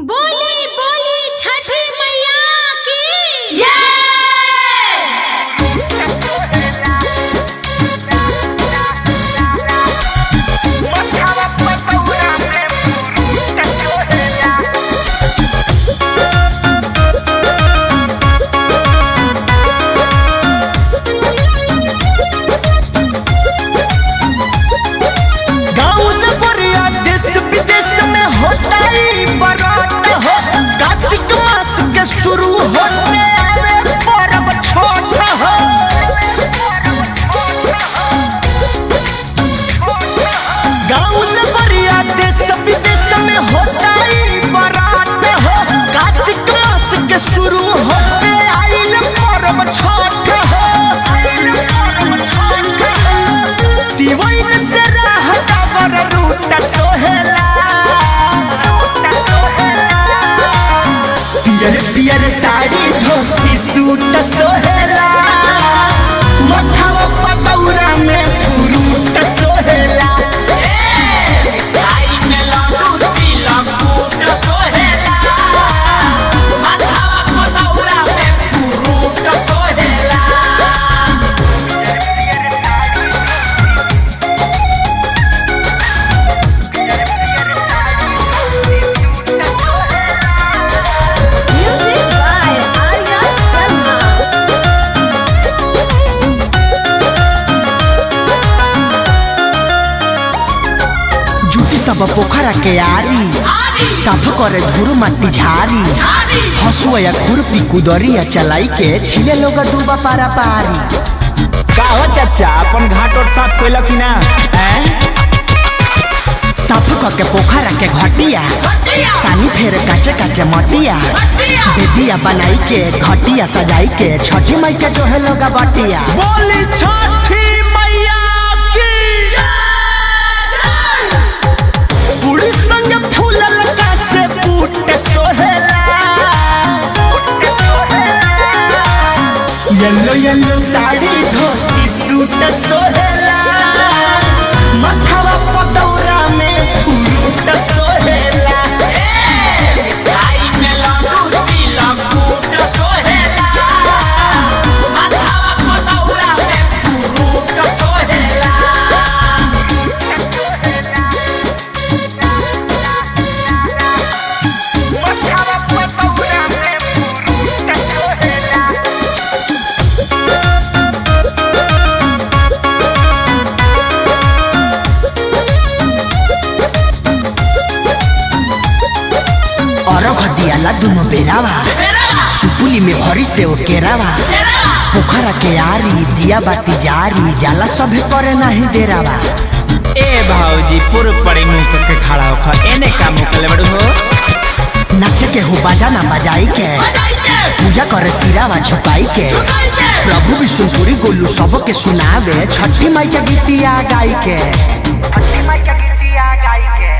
बोली बोली छठी मैया की जय। शुरू होने आवे पर्व छोट हो। गाँव नगरिया देश विदेश में होता ही बरात हो। कार्तिक मास के शुरू होने आइल पर्व छोट हो। दिवाइन से रहता बर रूट सोहेला। पियर साड़ी धोती सूट सोहेला। मथवा पतौरा में फ्रूट सोहेला। आई में लड्डू तिलक फूट सोहेला। मथवा पतौरा में फ्रूट सोहेला। सब पोखरा के आरी साफ करे धूर माटी झारी। हसुआ खुरपी कुदरिया चलाई के छिले लोग दूबा पारा पारी। का हो चाचा अपन घाट और साफ कइल कि ना? साफ करके पोखरा के घटिया सानी फेर काचे काचे मटिया। बेदिया बनाई के घटिया सजाई के छठी माई के जो है लोग बटिया। बोली छठी मैया की बुढ़ी संग फूलल काचे बूट सोहेला। येलो येलो साड़ी धोती सूट सोहेला। मथवा पतौरा में फ्रूट सोहेला। आई में लड्डू तिलक फूट सोहेला। मथवा पतौरा में फ्रूट सोहेला। दियाला दुनो बेरावा सुपुली में भरी से ओ केरावा। पोखरा के आरी दिया बाती जारी जाला सभे करे नहीं डेरावा। ए भाऊजी पूर पड़े मुंह के खड़ा होखा एने का मुंह कले बड़ू हो। नाचे के हो बजाना बजाई के पूजा करे सिरावा झुकाई के। प्रभु विष्णुपुरी गोलू सब के सुनावे छठी माई के गीतिया गाई के। छठी माई के गीतिया गाई के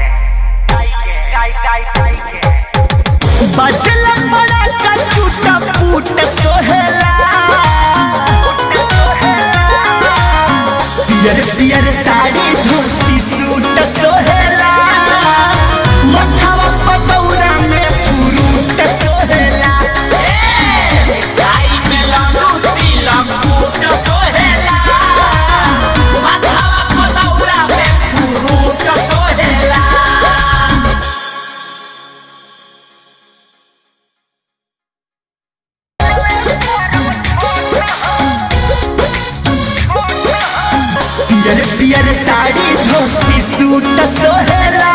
बजला बड़ा का चूटा फूट सोहेला। पियर पियर साड़ी धोती सूट सोहेला। मथवा पतौरा में फ्रूट सोहेला। आई में लड्डू तिलक फूट सोहेला। मथवा पतौरा में फ्रूट सोहेला। पियर पियर साड़ी धोती सूट सोहेला।